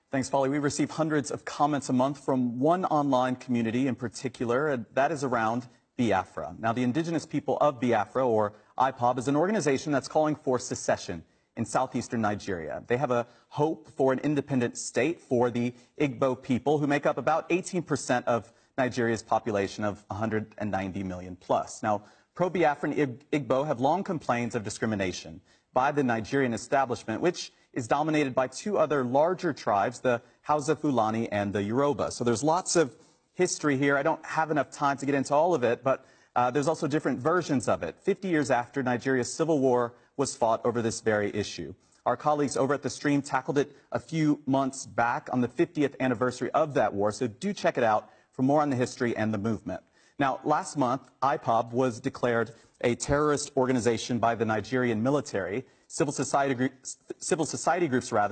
Thanks, Polly. We receive hundreds of comments a month from one online community in particular, and that is around Biafra. Now, the indigenous people of Biafra, or IPOB, is an organization that's calling for secession in southeastern Nigeria. They have a hope for an independent state for the Igbo people, who make up about 18% of Nigeria's population of 190 million plus. Now, pro-Biafran Igbo have long complained of discrimination by the Nigerian establishment, which is dominated by two other larger tribes, the Hausa Fulani and the Yoruba. So there's lots of history here. I don't have enough time to get into all of it, but there's also different versions of it. 50 years after Nigeria's civil war was fought over this very issue. Our colleagues over at The Stream tackled it a few months back on the 50th anniversary of that war, so do check it out for more on the history and the movement. Now, last month, IPOB was declared a terrorist organization by the Nigerian military. Civil society groups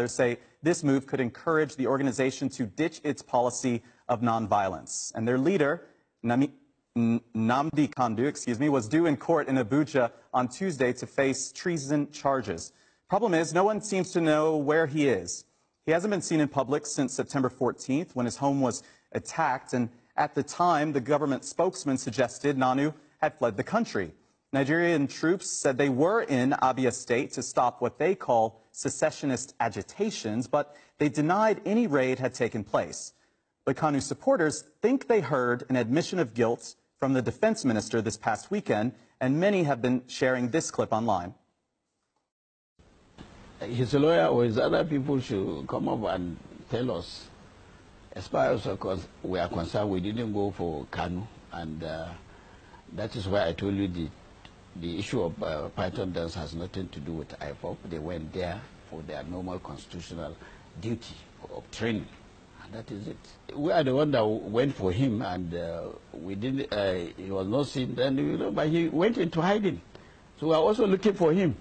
say this move could encourage the organization to ditch its policy of nonviolence. And their leader, Nnamdi Kanu, was due in court in Abuja on Tuesday to face treason charges. Problem is, no one seems to know where he is. He hasn't been seen in public since September 14th, when his home was attacked, and at the time, the government spokesman suggested Nanu had fled the country. Nigerian troops said they were in Abia State to stop what they call secessionist agitations, but they denied any raid had taken place. But Kanu supporters think they heard an admission of guilt from the defense minister this past weekend, and many have been sharing this clip online. His lawyer or his other people should come up and tell us. As far as we are concerned, we didn't go for Kanu, and that is why I told you the issue of Python dance has nothing to do with IPOB. They went there for their normal constitutional duty of training, and that is it. We are the one that went for him, and we didn't. He was not seen then, but he went into hiding. So we are also looking for him.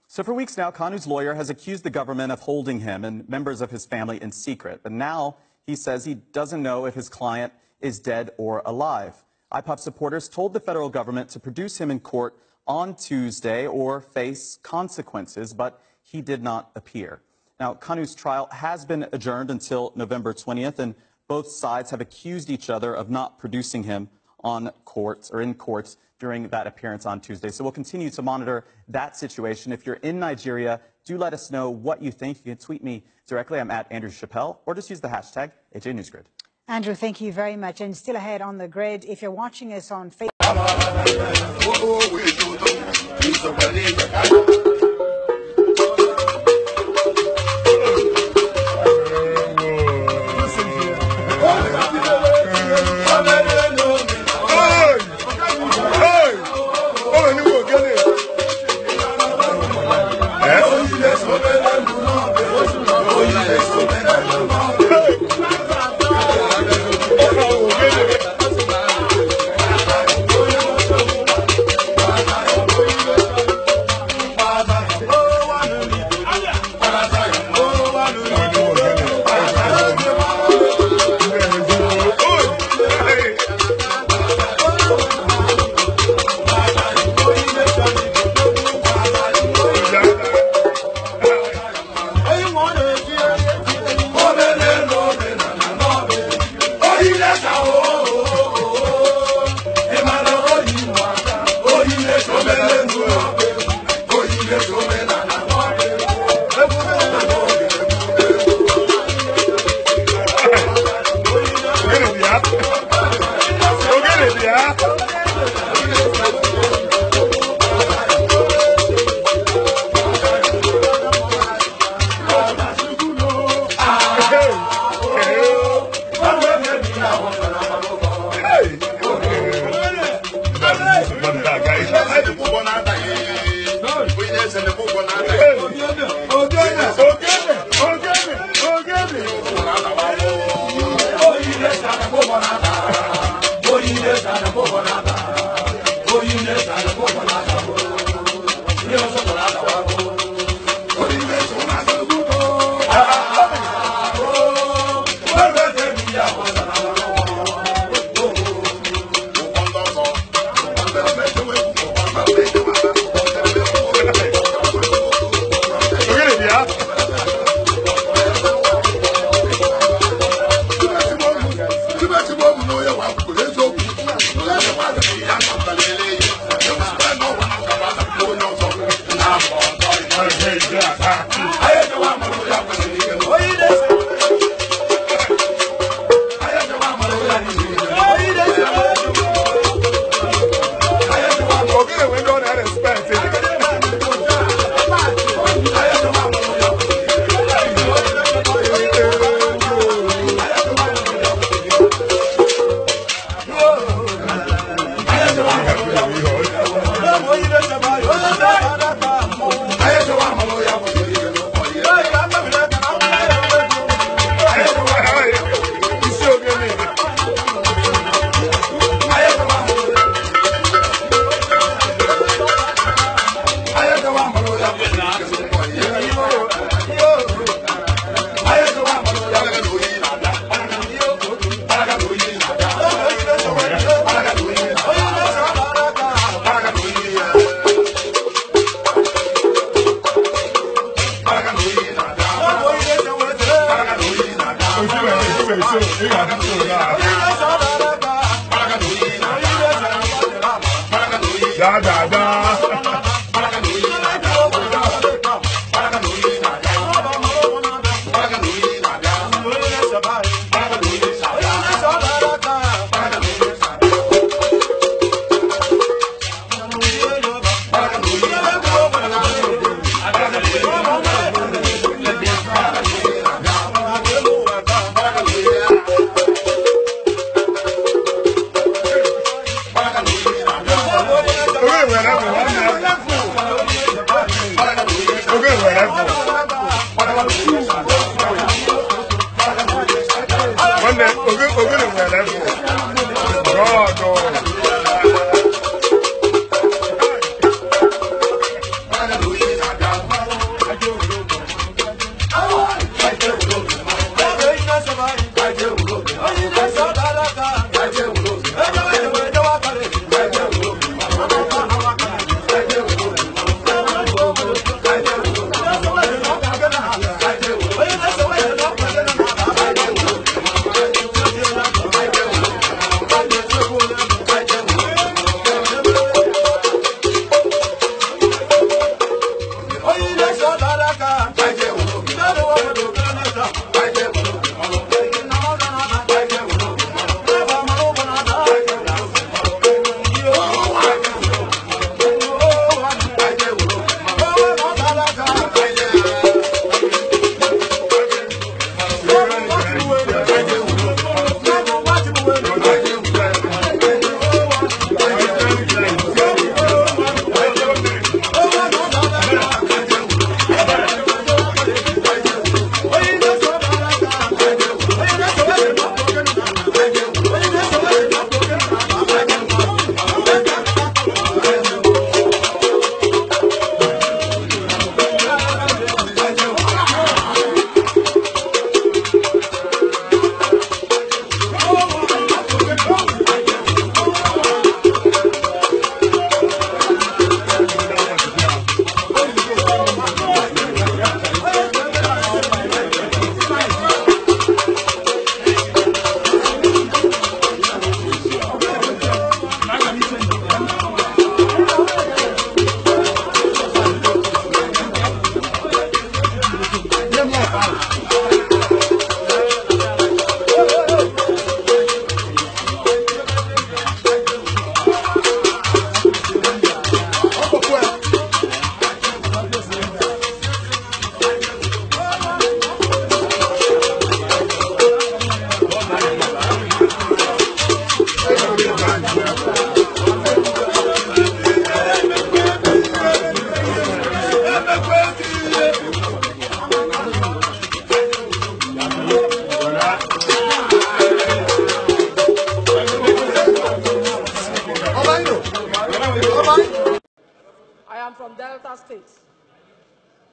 So for weeks now, Kanu's lawyer has accused the government of holding him and members of his family in secret, but now he says he doesn't know if his client is dead or alive. IPOB supporters told the federal government to produce him in court on Tuesday or face consequences, but he did not appear. Now, Kanu's trial has been adjourned until November 20th, and both sides have accused each other of not producing him in court during that appearance on Tuesday. So we'll continue to monitor that situation. If you're in Nigeria, do let us know what you think. You can tweet me directly. I'm at Andrew Chappelle, or just use the hashtag AJNewsGrid. Andrew, thank you very much. And still ahead on the grid, if you're watching us on Facebook.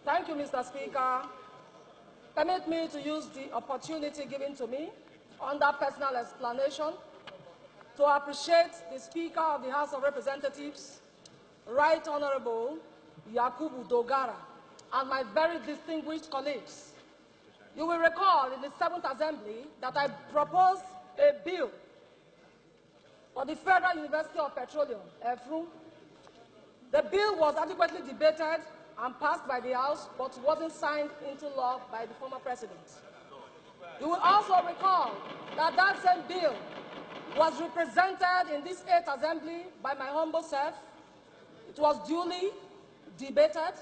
Thank you, Mr. Speaker. Permit me to use the opportunity given to me under personal explanation to appreciate the Speaker of the House of Representatives, Right Honorable Yakubu Dogara, and my very distinguished colleagues. You will recall in the 7th Assembly that I proposed a bill for the Federal University of Petroleum, EFRU. The bill was adequately debated and passed by the House, but wasn't signed into law by the former president. You will also recall that that same bill was represented in this 8th Assembly by my humble self. It was duly debated,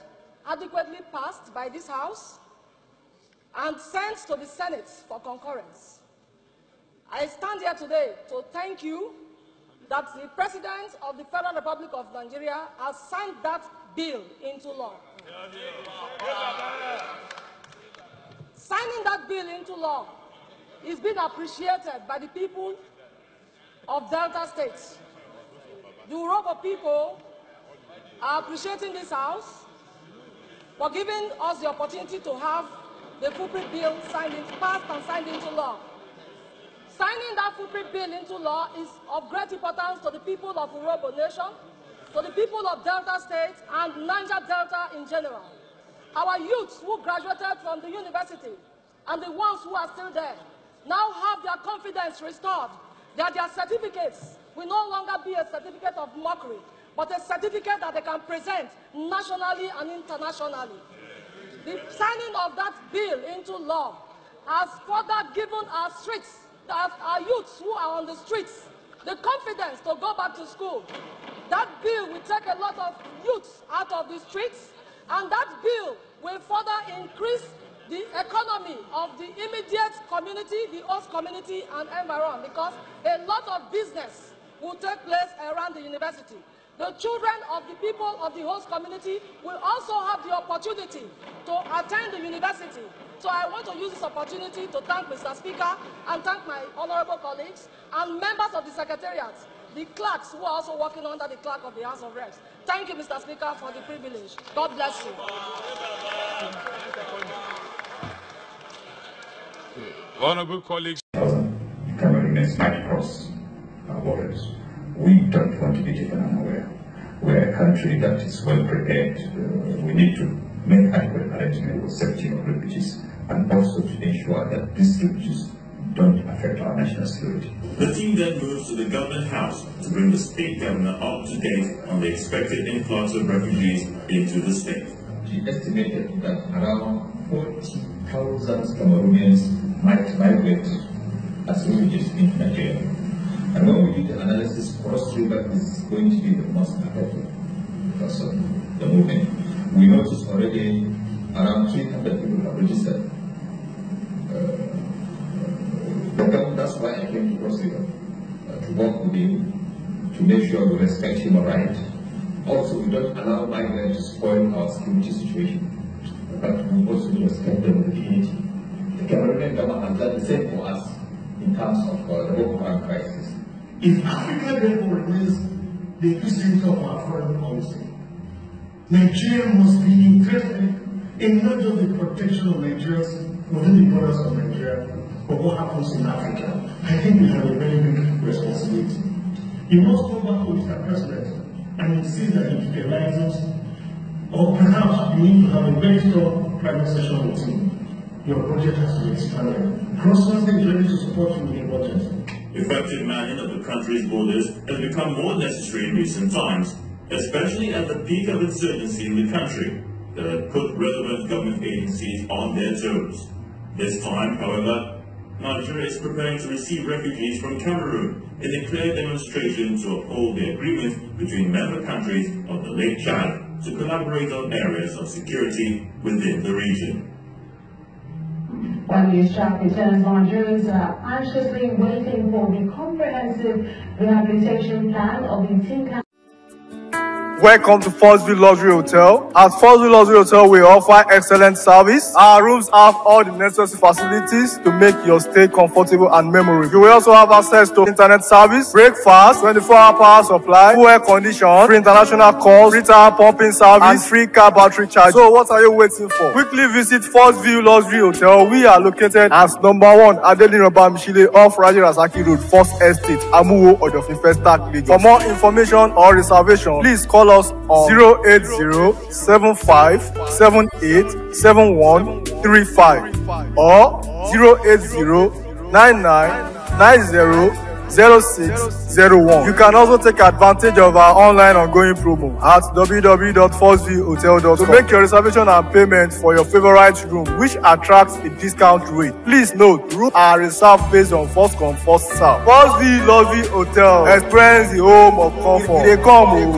adequately passed by this House, and sent to the Senate for concurrence. I stand here today to thank you that the President of the Federal Republic of Nigeria has signed that bill into law. Signing that bill into law is being appreciated by the people of Delta State. The Urobo people are appreciating this House for giving us the opportunity to have the footprint bill passed and signed into law. Signing that footprint bill into law is of great importance to the people of Urobo Nation, to the people of Delta State and Niger Delta in general. Our youths who graduated from the university and the ones who are still there now have their confidence restored, that their certificates will no longer be a certificate of mockery, but a certificate that they can present nationally and internationally. The signing of that bill into law has further given our streets, our youths who are on the streets, the confidence to go back to school. That bill will take a lot of youths out of the streets, and that bill will further increase the economy of the immediate community, the host community and environment, because a lot of business will take place around the university. The children of the people of the host community will also have the opportunity to attend the university. So I want to use this opportunity to thank Mr. Speaker and thank my honorable colleagues and members of the Secretariat, the clerks who are also working under the clerk of the House of Reps. Thank you, Mr. Speaker, for the privilege. God bless you. Honorable colleagues. Cameroonians might cross our borders. We don't want to be taken unaware. We're a country that is well prepared. We need to make adequate arrangement for safety of refugees and also to ensure that these refugees don't affect our national security. The team then moves to the government house to bring the state governor up to date on the expected influx of refugees into the state. She estimated that around 40,000 Cameroonians might migrate as refugees into Nigeria. And when we do the analysis, Cross River is going to be the most affected because of the movement. We noticed already around 300 people have registered. That's why I came to Cross River, to work with him, to make sure we respect human rights. Also, we don't allow migrants to spoil our security situation, but we also respect them with dignity. The Cameroonian government has done the same for us in terms of the Boko Haram crisis. If Africa therefore remains the epicenter of our foreign policy, Nigeria must be interested in not just the protection of Nigerians within the borders of Nigeria, but what happens in Africa. I think we have a very big responsibility. You must go back to Mr. President and insist that he realizes, or perhaps you need to have a very strong private session with him. Your budget has to be expanded. Cross-Council is ready to support you with your budget. Effective manning of the country's borders has become more necessary in recent times, especially at the peak of insurgency in the country that had put relevant government agencies on their toes. This time, however, Nigeria is preparing to receive refugees from Cameroon in a clear demonstration to uphold the agreement between member countries of the Lake Chad to collaborate on areas of security within the region. While the sharp returns, Nigerians are anxiously waiting for the comprehensive rehabilitation plan of the Tinkan. Welcome to Forstview Luxury Hotel. At Forstview Luxury Hotel, we offer excellent service. Our rooms have all the necessary facilities to make your stay comfortable and memorable. You will also have access to internet service, breakfast, 24-hour power supply, full air condition, free international calls, free tire pumping service, and free car battery charge. So what are you waiting for? Quickly visit Forstview Luxury Hotel. We are located at number 1 Adelino Bamishile off Raji Rasaki Road, First Estate, Amuwo, Odofin Festac, Lagos. For more information or reservation, please call us on 08075787135 or 08099900601. You can also take advantage of our online ongoing promo at www.forceviewhotel.com to make your reservation and payment for your favorite room, which attracts a discount rate. Please note, rooms are reserved based on first come, first serve. Forstview Luxury Hotel. Experience the home of comfort. They come.